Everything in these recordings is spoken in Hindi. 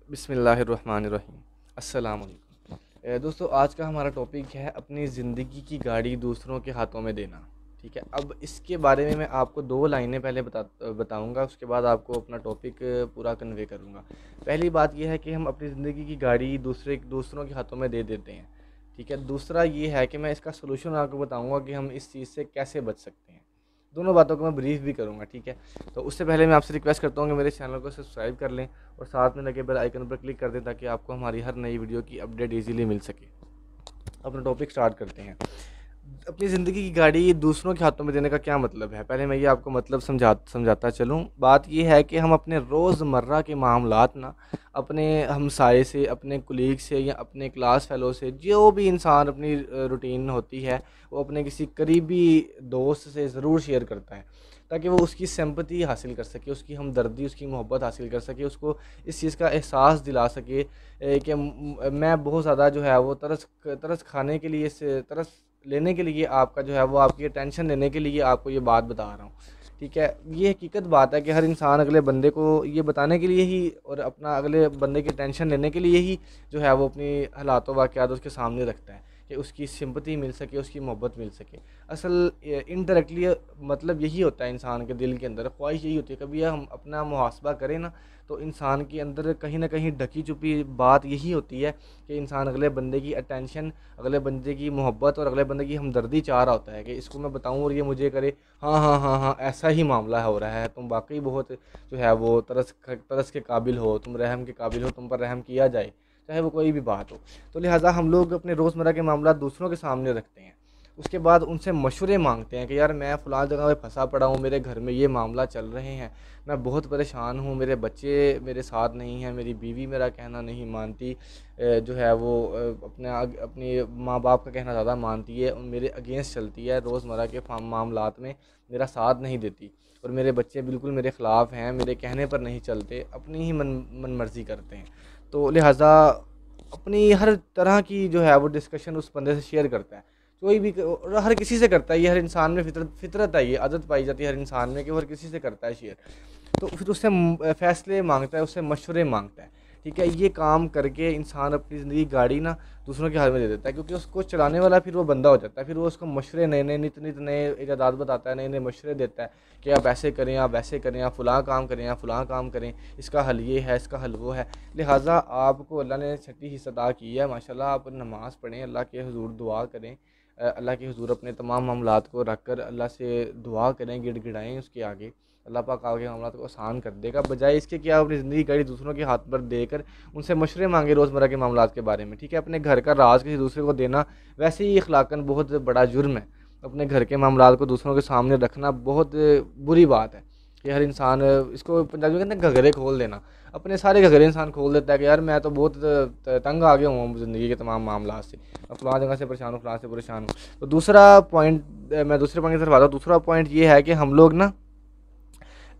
बिस्मिल्लाहिर्रहमानिर्रहीम। अस्सलाम वालेकुम। दोस्तों, आज का हमारा टॉपिक है अपनी ज़िंदगी की गाड़ी दूसरों के हाथों में देना। ठीक है, अब इसके बारे में मैं आपको दो लाइनें पहले बताऊंगा, उसके बाद आपको अपना टॉपिक पूरा कन्वे करूंगा। पहली बात यह है कि हम अपनी ज़िंदगी की गाड़ी दूसरों के हाथों में दे देते हैं। ठीक है, दूसरा ये है कि मैं इसका सोल्यूशन आपको बताऊंगा कि हम इस चीज़ से कैसे बच सकते हैं। दोनों बातों को मैं ब्रीफ भी करूंगा। ठीक है, तो उससे पहले मैं आपसे रिक्वेस्ट करता हूँ कि मेरे चैनल को सब्सक्राइब कर लें और साथ में लगे बेल आइकन पर क्लिक कर दें ताकि आपको हमारी हर नई वीडियो की अपडेट इजीली मिल सके। अपना टॉपिक स्टार्ट करते हैं। अपनी ज़िंदगी की गाड़ी दूसरों के हाथों में देने का क्या मतलब है, पहले मैं ये आपको मतलब समझाता चलूँ। बात ये है कि हम अपने रोज़मर्रा के मामलात ना अपने हमसाए से, अपने कुलीग से या अपने क्लास फेलो से, जो भी इंसान अपनी रूटीन होती है वो अपने किसी करीबी दोस्त से ज़रूर शेयर करता है ताकि वो उसकी सिंपैथी हासिल कर सके, उसकी हमदर्दी, उसकी मोहब्बत हासिल कर सके, उसको इस चीज़ का एहसास दिला सके कि मैं बहुत ज़्यादा जो है वो तरस खाने के लिए, से तरस लेने के लिए, आपका जो है वो आपकी अटेंशन लेने के लिए आपको ये बात बता रहा हूँ। ठीक है, ये हकीकत बात है कि हर इंसान अगले बंदे को ये बताने के लिए ही और अपना अगले बंदे की टेंशन लेने के लिए ही जो है वो अपनी हालात वाक़यात उसके सामने रखता है कि उसकी सिंपैथी मिल सके, उसकी मोहब्बत मिल सके। असल इनडायरेक्टली मतलब यही होता है, इंसान के दिल के अंदर ख्वाहिश यही होती है। कभी हम अपना मुहासबा करें ना, तो इंसान के अंदर कहीं ना कहीं ढकी छुपी बात यही होती है कि इंसान अगले बंदे की अटेंशन, अगले बंदे की मोहब्बत और अगले बंदे की हमदर्दी चाह रहा होता है कि इसको मैं बताऊं और ये मुझे करे, हाँ हाँ हाँ हाँ ऐसा ही मामला हो रहा है, तुम वाकई बहुत जो है वो तरस के काबिल हो, तुम रहम के काबिल हो, तुम पर रहम किया जाए, चाहे वो कोई भी बात हो। तो लिहाजा हम लोग अपने रोज़मर्रा के मामला दूसरों के सामने रखते हैं। उसके बाद उनसे मशवरे मांगते हैं कि यार मैं फ़लाँ जगह पे फंसा पड़ा हूँ, मेरे घर में ये मामला चल रहे हैं, मैं बहुत परेशान हूँ, मेरे बच्चे मेरे साथ नहीं हैं, मेरी बीवी मेरा कहना नहीं मानती, जो है वो अपने माँ बाप का कहना ज़्यादा मानती है और मेरे अगेंस्ट चलती है, रोज़मर्रा के मामलात में मेरा साथ नहीं देती, और मेरे बच्चे बिल्कुल मेरे ख़िलाफ़ हैं, मेरे कहने पर नहीं चलते, अपनी ही मन मर्ज़ी करते हैं। तो लिहाजा अपनी हर तरह की जो है वो डिस्कशन उस बंदे से शेयर करता है। कोई भी और हर किसी से करता है, ये हर इंसान में फितरत है, ये आदत पाई जाती है हर इंसान में कि वो हर किसी से करता है शेयर। तो फिर उससे फ़ैसले माँगता है, उससे मशवरे माँगता है। ठीक है, ये काम करके इंसान अपनी ज़िंदगी की गाड़ी ना दूसरों के हाथ में दे देता है, क्योंकि उसको चलाने वाला फिर वो बंदा हो जाता है। फिर वो उसको मशवरे नए-नए, नित-नित नए इजादात बताता है, नए-नए मशवरे देता है कि आप ऐसे करें, आप वैसे करें, आप फ़लाँ काम करें, आप फ़लाँ काम करें, इसका हल ये है, इसका हल वो है। लिहाजा आपको अल्लाह ने छठी हिस्सा अता की है माशाल्लाह, आप नमाज़ पढ़ें, अल्लाह के हुज़ूर दुआ करें, अल्लाह के हुज़ूर अपने तमाम मामलात को रख कर अल्लाह से दुआ करें, गिड़गिड़ाएँ उसके आगे। अल्लाह पाक आगे मामलात को आसान कर देगा, बजाय इसके कि आप अपनी ज़िंदगी गाड़ी दूसरों के हाथ पर देकर उनसे मशवरे मांगे रोज़मर्रा के मामलात के बारे में। ठीक है, अपने घर का राज किसी दूसरे को देना वैसे ही अखलाकन बहुत बड़ा जुर्म है। अपने घर के मामलात को दूसरों के सामने रखना बहुत बुरी बात है कि हर इंसान, इसको पंजाबी में कहते हैं घघरे खोल देना, अपने सारे घघरे इंसान खोल देता है कि यार मैं तो बहुत तंग आ गया हूँ ज़िंदगी के तमाम मामला से, मैं फ़लाँ जगह से परेशान हूँ, फ़लाँ से परेशान हूँ। तो दूसरा पॉइंट, मैं दूसरे पॉइंट की तरफ आता हूँ। दूसरा पॉइंट ये है कि हम लोग ना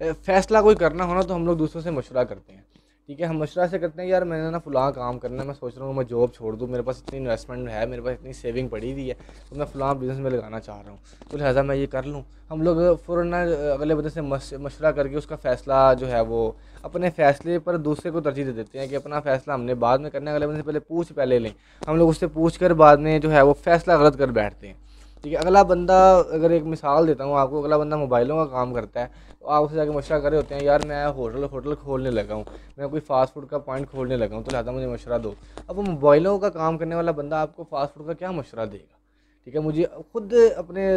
फ़ैसला कोई करना हो ना तो हम लोग दूसरों से मशवरा करते हैं। ठीक है, हम मशवरा से करते हैं, यार मैंने ना फ़लाँ काम करना है, मैं सोच रहा हूँ मैं जॉब छोड़ दूँ, मेरे पास इतनी इन्वेस्टमेंट है, मेरे पास इतनी सेविंग पड़ी हुई है, तो मैं फ़लाँ बिज़नेस में लगाना चाह रहा हूँ, तो लिहाजा मैं ये कर लूँ। हम लोग फ़ौरन ना अगले बंदे से मशवरा करके उसका फ़ैसला जो है वो अपने फ़ैसले पर दूसरे को तरजीह दे देते हैं कि अपना फ़ैसला हमने बाद में करना है, अगले बंदे से पहले लें। हम लोग उससे पूछ कर बाद में जो है वो फ़ैसला गलत कर बैठते हैं। ठीक है, अगला बंदा, अगर एक मिसाल देता हूँ आपको, अगला बंदा मोबाइलों का काम करता है, तो आप उससे जाके मशवरा कर रहे होते हैं, यार मैं होटल खोलने लगा हूँ, मैं कोई फ़ास्ट फूड का पॉइंट खोलने लगा हूँ, तो लिहाजा मुझे मशवरा दो। अब वो मोबाइलों का काम करने वाला बंदा आपको फ़ास्ट फूड का क्या मशवरा देगा? ठीक है, मुझे खुद अपने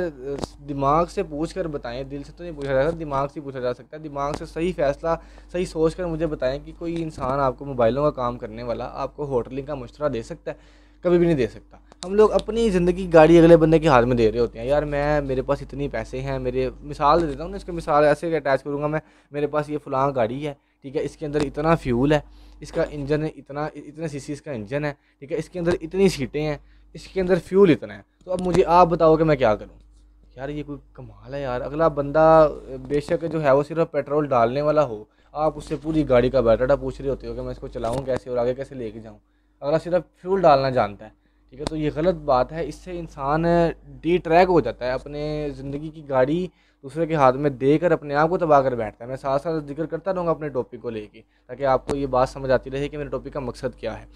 दिमाग से पूछ कर बताएं, दिल से तो नहीं पूछा जा सकता, दिमाग से पूछा जा सकता है। दिमाग से सही फ़ैसला, सही सोच कर मुझे बताएं कि कोई इंसान आपको मोबाइलों का काम करने वाला आपको होटलिंग का मशवरा दे सकता है? कभी भी नहीं दे सकता। हम लोग अपनी ज़िंदगी की गाड़ी अगले बंदे के हाथ में दे रहे होते हैं, यार मेरे पास इतनी पैसे हैं, मेरे मिसाल दे देता हूँ ना, इसका मिसाल ऐसे अटैच करूँगा मैं, मेरे पास ये फ़लाँ गाड़ी है, ठीक है, इसके अंदर इतना फ्यूल है, इसका इंजन है इतना, इतने सीसी इसका इंजन है, ठीक है, इसके अंदर इतनी सीटें हैं, इसके अंदर फ्यूल इतना है, तो अब मुझे आप बताओ कि मैं क्या करूँ? यार ये कोई कमाल है यार। अगला बंदा बेशक जो है वो सिर्फ पेट्रोल डालने वाला हो, आप उससे पूरी गाड़ी का बैटरा पूछ रहे होते हो कि मैं इसको चलाऊँ कैसे और आगे कैसे लेके जाऊँ। अगला सिर्फ फ्यूल डालना जानता है। ठीक है, तो ये गलत बात है, इससे इंसान डी ट्रैक हो जाता है, अपने ज़िंदगी की गाड़ी दूसरे के हाथ में देकर अपने आप को तबाह कर बैठता है। मैं साथ साथ जिक्र करता रहूँगा अपने टॉपिक को लेके, ताकि आपको ये बात समझ आती रहे कि मेरे टॉपिक का मकसद क्या है।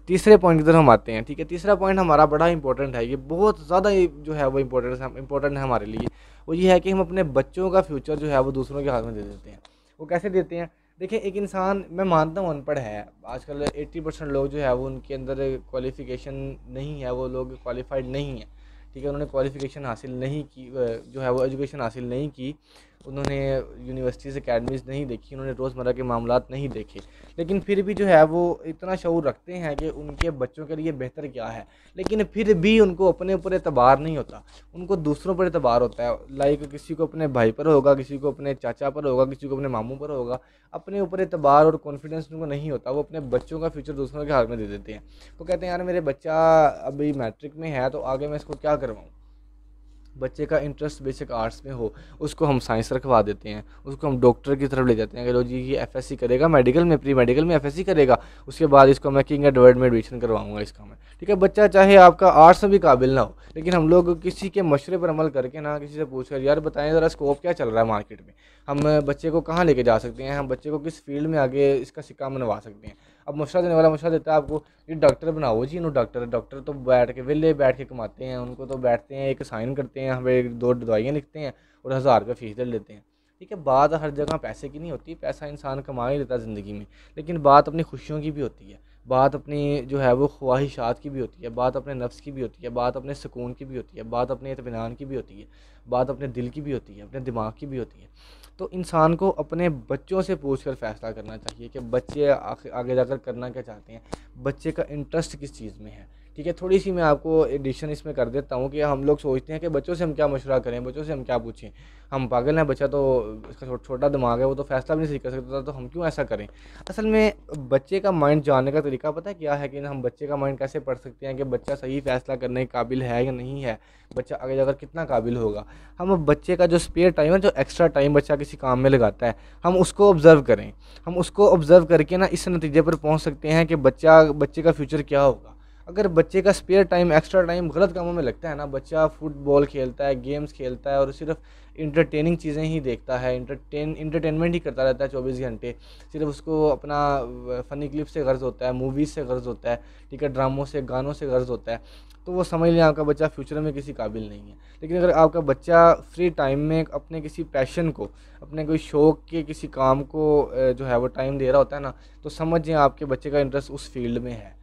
तीसरे पॉइंट की तरफ हम आते हैं, ठीक है। तीसरा पॉइंट हमारा बड़ा इंपॉर्टेंट है, ये बहुत ज़्यादा जो है वो इंपॉर्टेंट है हमारे लिए। वो ये है कि हम अपने बच्चों का फ्यूचर जो है वो दूसरों के हाथ में दे देते हैं। वो कैसे देते हैं? देखिए, एक इंसान, मैं मानता हूँ अनपढ़ है, आजकल 80% लोग जो है वो उनके अंदर क्वालिफ़िकेशन नहीं है, वो लोग क्वालिफाइड नहीं है, ठीक है। उन्होंने क्वालिफ़िकेशन हासिल नहीं की, जो है वो एजुकेशन हासिल नहीं की, उन्होंने यूनिवर्सिटीज़ अकेडमीज़ नहीं देखी, उन्होंने रोज़मर्रा के मामलात नहीं देखे, लेकिन फिर भी जो है वो इतना शऊर रखते हैं कि उनके बच्चों के लिए बेहतर क्या है। लेकिन फिर भी उनको अपने ऊपर एतबार नहीं होता, उनको दूसरों पर एतबार होता है। लाइक किसी को अपने भाई पर होगा, किसी को अपने चाचा पर होगा, किसी को अपने मामू पर होगा। अपने ऊपर एतबार और कॉन्फिडेंस उनको नहीं होता, वो अपने बच्चों का फ्यूचर दूसरों के हाथ में दे देते हैं। वो कहते हैं यार मेरे बच्चा अभी मैट्रिक में है, तो आगे मैं इसको क्या करवाऊँ। बच्चे का इंटरेस्ट बेसिक आर्ट्स में हो, उसको हम साइंस रखवा देते हैं, उसको हम डॉक्टर की तरफ ले जाते हैं कि लो जी ये एफएससी करेगा, मेडिकल में, प्री मेडिकल में एफएससी करेगा, उसके बाद इसको मैं किंग एडवर्ड में एडमिशन करवाऊंगा इसका मैं, ठीक है। बच्चा चाहे आपका आर्ट्स में भी काबिल ना हो, लेकिन हम लोग किसी के मशवरे पर अमल करके ना, किसी से पूछ कर यार बताएं ज़रा स्कोप क्या चल रहा है मार्केट में, हम बच्चे को कहाँ लेके जा सकते हैं, हम बच्चे को किस फील्ड में आगे इसका सिक्का मनवा सकते हैं। अब मशवरा देने वाला मशवरा देता है आपको, ये डॉक्टर बनाओ जी, इन्हों डॉक्टर डॉक्टर तो बैठ के वेले बैठ के कमाते हैं, उनको तो बैठते हैं, एक साइन करते हैं, हमें 2 दवाइयाँ लिखते हैं और 1000 रुपये फीस दे लेते हैं, ठीक है। बात हर जगह पैसे की नहीं होती, पैसा इंसान कमा ही लेता है ज़िंदगी में, लेकिन बात अपनी खुशियों की भी होती है, बात अपनी जो है वो ख्वाहिशात की भी होती है, बात अपने नफ्स की भी होती है, बात अपने सुकून की भी होती है, बात अपने इत्मीनान की भी होती है, बात अपने दिल की भी होती है, अपने दिमाग की भी होती है। तो इंसान को अपने बच्चों से पूछकर फ़ैसला करना चाहिए कि बच्चे आगे जाकर करना क्या चाहते हैं, बच्चे का इंटरेस्ट किस चीज़ में है, ठीक है। थोड़ी सी मैं आपको एडिशन इसमें कर देता हूँ कि हम लोग सोचते हैं कि बच्चों से हम क्या मशवरा करें, बच्चों से हम क्या पूछें, हम पागल हैं, बच्चा तो इसका छोटा दिमाग है, वो तो फ़ैसला भी नहीं सही कर सकता, तो हम क्यों ऐसा करें। असल में बच्चे का माइंड जानने का तरीका पता है क्या है, कि हम बच्चे का माइंड कैसे पढ़ सकते हैं कि बच्चा सही फ़ैसला करने के काबिल है या नहीं है, बच्चा आगे जाकर कितना काबिल होगा। हम बच्चे का जो स्पेयर टाइम है, जो एक्स्ट्रा टाइम बच्चा किसी काम में लगाता है, हम उसको ऑब्ज़र्व करें, हम उसको ऑब्ज़र्व करके ना इस नतीजे पर पहुंच सकते हैं कि बच्चे का फ्यूचर क्या होगा। अगर बच्चे का स्पेयर टाइम, एक्स्ट्रा टाइम गलत कामों में लगता है ना, बच्चा फुटबॉल खेलता है, गेम्स खेलता है और सिर्फ इंटरटेनिंग चीज़ें ही देखता है, इंटरटेनमेंट ही करता रहता है 24 घंटे, सिर्फ उसको अपना फ़नी क्लिप से गर्ज़ होता है, मूवीज़ से गर्ज़ होता है, ठीक है, ड्रामों से, गानों से गर्ज़ होता है, तो वो समझ लें आपका बच्चा फ्यूचर में किसी काबिल नहीं है। लेकिन अगर आपका बच्चा फ्री टाइम में अपने किसी पैशन को, अपने कोई शौक़ के किसी काम को जो है वो टाइम दे रहा होता है ना, तो समझें आपके बच्चे का इंटरेस्ट उस फील्ड में है।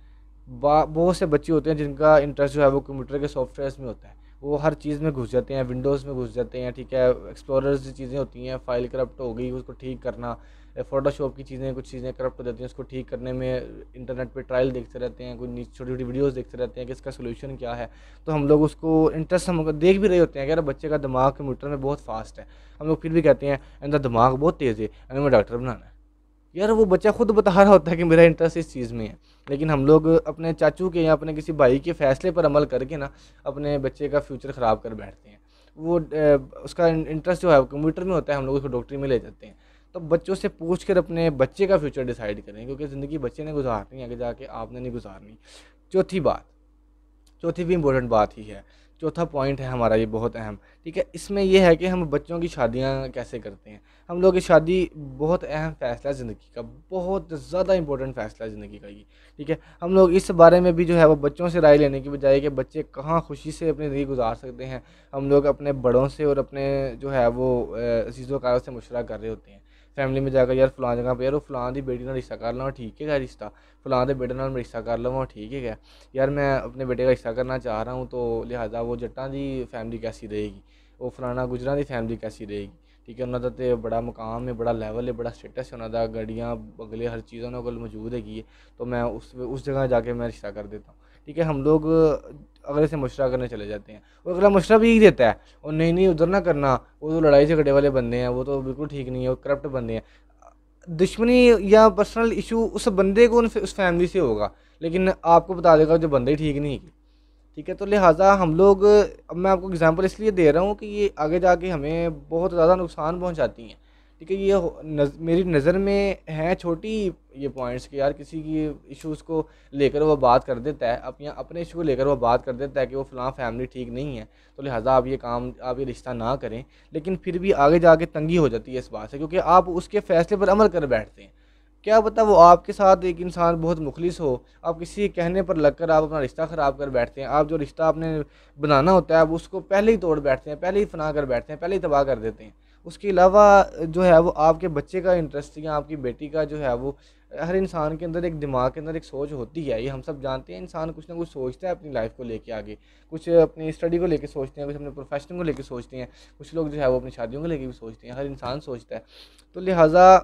बहुत से बच्चे होते हैं जिनका इंटरेस्ट जो है वो कंप्यूटर के सॉफ्टवेयर्स में होता है, वो हर चीज़ में घुस जाते हैं, विंडोज़ में घुस जाते हैं, ठीक है। एक्सप्लोरर्स की चीज़ें होती हैं, फाइल करप्ट हो गई उसको ठीक करना, फ़ोटोशॉप की चीज़ें, कुछ चीज़ें करप्ट हो जाती हैं, उसको ठीक करने में इंटरनेट पे ट्रायल देखते रहते हैं, कोई छोटी छोटी वीडियोज़ देखते रहते हैं कि इसका सोल्यूशन क्या है। तो हम लोग उसको इंटरेस्ट, हम देख भी रहे होते हैं कि यार बच्चे का दिमाग कंप्यूटर में बहुत फास्ट है, हम लोग फिर भी कहते हैं इनका दिमाग बहुत तेज़ है, इन्हें मैं डॉक्टर बनाना है। यार वो बच्चा खुद बता रहा होता है कि मेरा इंटरेस्ट इस चीज़ में है, लेकिन हम लोग अपने चाचू के या अपने किसी भाई के फ़ैसले पर अमल करके ना अपने बच्चे का फ्यूचर ख़राब कर बैठते हैं। वो उसका इंटरेस्ट जो है वो कंप्यूटर में होता है, हम लोग उसको डॉक्टरी में ले जाते हैं। तो बच्चों से पूछ कर अपने बच्चे का फ्यूचर डिसाइड करें, क्योंकि ज़िंदगी बच्चे ने गुजारनी है, आगे जाके आपने नहीं गुजारनी। चौथी बात, चौथी भी इम्पोर्टेंट बात ही है, चौथा पॉइंट है हमारा ये बहुत अहम, ठीक है। इसमें ये है कि हम बच्चों की शादियां कैसे करते हैं। हम लोग की शादी बहुत अहम फ़ैसला है ज़िंदगी का, बहुत ज़्यादा इंपॉर्टेंट फ़ैसला है ज़िंदगी का ये, ठीक है। हम लोग इस बारे में भी जो है वो बच्चों से राय लेने की बजाय कि बच्चे कहाँ खुशी से अपनी ज़िंदगी गुजार सकते हैं, हम लोग अपने बड़ों से और अपने जो है वो अज़ीज़ों से मशवरा कर रहे होते हैं। फैमिली में जाकर यार फलां जगह पे यार वो फलां दी बेटी नाल रिश्ता कर लवां, ठीक है रिश्ता, फलां दे बेटे नाल रिश्ता कर लवां, ठीक है यार मैं अपने बेटे का रिश्ता करना चाह रहा हूँ, तो लिहाजा वो जट्टां दी फैमिली कैसी रहेगी, वो फलाना गुजरां दी फैमिली कैसी रहेगी, ठीक है। उन्होंने तो बड़ा मुकाम है, बड़ा लैवल है, बड़ा स्टेटस है, उन्होंने गड्डियाँ बगले हर चीज़ उन्होंने कोल मौजूद है, तो मैं उस जगह जाके मैं रिश्ता कर देता हूँ, ठीक है। हम लोग अगले से मशवरा करने चले जाते हैं, और अगला मशवरा भी यही देता है, और नहीं नहीं उधर ना करना, वो तो लड़ाई झगड़े वाले बंदे हैं, वो तो बिल्कुल ठीक नहीं है, वो करप्ट बंदे हैं। दुश्मनी या पर्सनल इशू उस बंदे को उस फैमिली से होगा, लेकिन आपको बता देगा जो बंदे ही ठीक नहीं है, ठीक है। तो लिहाजा हम लोग, अब मैं आपको एग्जांपल इसलिए दे रहा हूँ कि ये आगे जाके हमें बहुत ज़्यादा नुकसान पहुँचाती हैं, ठीक है। ये मेरी नज़र में है छोटी ये पॉइंट्स कि यार किसी की इश्यूज़ को लेकर वो बात कर देता है, अपने अपने इशू को लेकर वो बात कर देता है कि वो फ़लाँ फैमिली ठीक नहीं है, तो लिहाजा आप ये काम, आप ये रिश्ता ना करें। लेकिन फिर भी आगे जाके तंगी हो जाती है इस बात से, क्योंकि आप उसके फ़ैसले पर अमल कर बैठते हैं। क्या पता वो आपके साथ एक इंसान बहुत मुखलिस हो, आप किसी के कहने पर लगकर आप अपना रिश्ता ख़राब कर बैठते हैं। आप जो रिश्ता आपने बनाना होता है, आप उसको पहले ही तोड़ बैठते हैं, पहले ही फना कर बैठते हैं, पहले ही तबाह कर देते हैं। उसके अलावा जो है वो आपके बच्चे का इंटरेस्ट या आपकी बेटी का जो है वो, हर इंसान के अंदर एक दिमाग के अंदर एक सोच होती है, ये हम सब जानते हैं। इंसान कुछ ना कुछ सोचता है अपनी लाइफ को लेके आगे, कुछ अपनी स्टडी को लेके सोचते हैं, कुछ अपने प्रोफेशन को लेके सोचते हैं, कुछ लोग जो है वो अपनी शादियों को लेके भी सोचते हैं, हर इंसान सोचता है। तो लिहाजा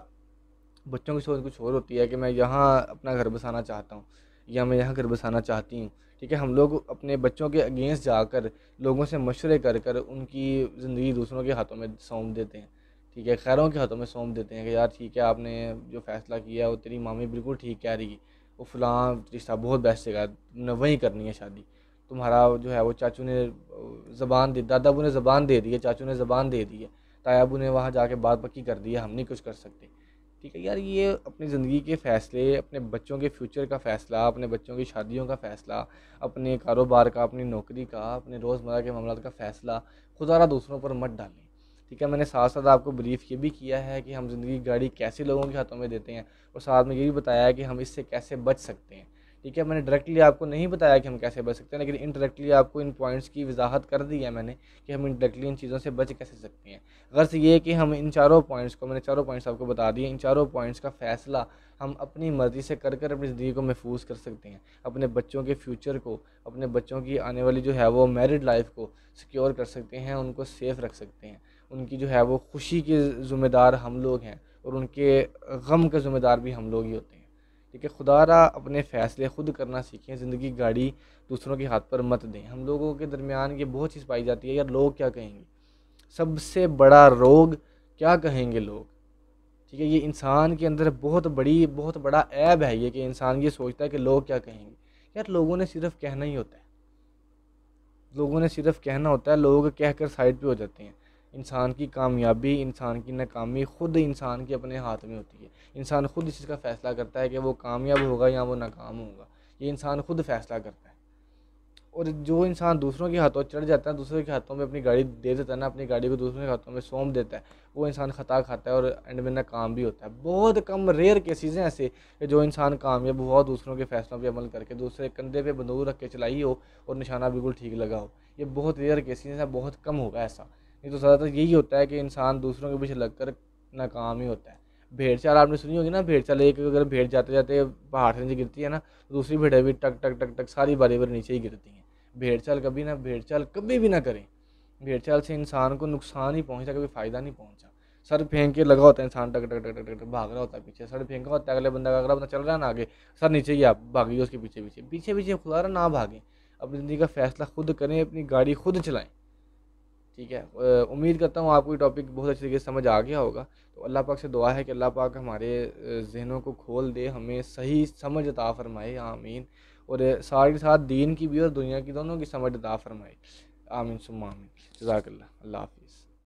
बच्चों की सोच कुछ और होती है कि मैं यहाँ अपना घर बसाना चाहता हूँ या मैं यहाँ घर बसाना चाहती हूँ। ठीक है, हम लोग अपने बच्चों के अगेंस्ट जाकर लोगों से मशवरे कर कर उनकी ज़िंदगी दूसरों के हाथों में सौंप देते हैं। ठीक है, खैरों के हाथों में सौंप देते हैं कि यार ठीक है, आपने जो फ़ैसला किया है वो तेरी मामी बिल्कुल ठीक कह रही है, वो फ़लाँ रिश्ता बहुत बेस्ट जगह है, तुमने वहीं करनी है शादी। तुम्हारा जो है वो चाचू ने ज़बान दे, दादा अबू ने ज़बान दे दी है, चाचू ने ज़बान दे दी है, ताया अबू ने वहाँ जाके बात पक्की कर दी है, हम नहीं कुछ कर सकते। ठीक है यार, ये अपनी ज़िंदगी के फ़ैसले, अपने बच्चों के फ्यूचर का फ़ैसला, अपने बच्चों की शादियों का फ़ैसला, अपने कारोबार का, अपनी नौकरी का, अपने रोज़मर्रा के मामलात का फ़ैसला खुदारा दूसरों पर मत डालें। ठीक है, मैंने साथ साथ आपको ब्रीफ़ ये भी किया है कि हम ज़िंदगी की गाड़ी कैसे लोगों के हाथों में देते हैं, और साथ में ये भी बताया है कि हम इससे कैसे बच सकते हैं। ठीक है, मैंने डायरेक्टली आपको नहीं बताया कि हम कैसे बच सकते हैं, लेकिन इनडायरेक्टली आपको इन पॉइंट्स की वजाहत कर दी है मैंने कि हम इनडायरेक्टली इन चीज़ों से बच कैसे सकते हैं। गर्ज ये है कि हम इन चारों पॉइंट्स को, मैंने चारों पॉइंट्स आपको बता दिए, इन चारों पॉइंट्स का फ़ैसला हम अपनी मर्ज़ी से कर कर अपनी ज़िंदगी को महफूज कर सकते हैं। अपने बच्चों के फ्यूचर को, अपने बच्चों की आने वाली जो है वो मैरिड लाइफ को सिक्योर कर सकते हैं, उनको सेफ़ रख सकते हैं। उनकी जो है वो खुशी के ज़िम्मेदार हम लोग हैं, और उनके गम के ज़िम्मेदार भी हम लोग ही होते हैं। ठीक है, खुदारा अपने फ़ैसले ख़ुद करना सीखें, ज़िंदगी की गाड़ी दूसरों के हाथ पर मत दें। हम लोगों के दरमियान ये बहुत चीज़ पाई जाती है, यार लोग क्या कहेंगे, सबसे बड़ा रोग क्या कहेंगे लोग। ठीक है, ये इंसान के अंदर बहुत बड़ा ऐब है ये, कि इंसान ये सोचता है कि लोग क्या कहेंगे। यार लोगों ने सिर्फ कहना ही होता है, लोगों ने सिर्फ कहना होता है, लोग कहकर साइड पे हो जाते हैं। इंसान की कामयाबी, इंसान की नाकामी खुद इंसान के अपने हाथ में होती है। इंसान खुद इस चीज़ का फ़ैसला करता है कि वो कामयाब होगा या वो नाकाम होगा, ये इंसान खुद फ़ैसला करता है। और जो इंसान दूसरों के हाथों चढ़ जाता है, दूसरों के हाथों में अपनी गाड़ी दे देता है ना, अपनी गाड़ी को दूसरों के हाथों में सौंप देता है, वो इंसान खता खाता है और एंड में नाकाम भी होता है। बहुत कम रेयर केसेस हैं ऐसे कि जो इंसान कामयाब हुआ दूसरों के फैसलों पे अमल करके, दूसरे कंधे पे बंदूक रख के चलाई हो और निशाना बिल्कुल ठीक लगा हो। ये बहुत रेयर केसेस हैं, बहुत कम होगा ऐसा। नहीं तो ज़्यादातर यही होता है कि इंसान दूसरों के पीछे लग कर नाकाम ही होता है। भेड़ चाल आपने सुनी होगी ना, भेड़ चाल, एक अगर भेड़ जाते जाते पहाड़ से नीचे गिरती है ना, तो दूसरी भेड़ें भी टक टक टक टक सारी बारी बारी नीचे ही गिरती हैं। भेड़चाल कभी भी ना करें। भेड़चाल से इंसान को नुकसान ही पहुंचा, कभी फ़ायदा नहीं पहुंचा। सर फेंक के लगा होता है इंसान, टक टक टक टक टक टक भाग रहा होता है पीछे, सर फेंका होता है, अगले बंदा का, अगला बंदा चल रहा है ना आगे, सर नीचे ही आप भागिए उसके पीछे पीछे पीछे पीछे, खुदा रहा ना भागें। अपनी ज़िंदगी का फ़ैसला खुद करें, अपनी गाड़ी खुद चलाएं। ठीक है, उम्मीद करता हूँ आपको ये टॉपिक बहुत अच्छी तरीके से समझ आ गया होगा। तो अल्लाह पाक से दुआ है कि अल्लाह पाक हमारे ज़हनों को खोल दे, हमें सही समझ अता फ़रमाए, आमीन। और साथ ही साथ दीन की भी और दुनिया की दोनों की समझ अता फ़रमाए, आमीन सुम्मा आमीन। जज़ाकल्लाह, अल्लाह हाफ़िज़।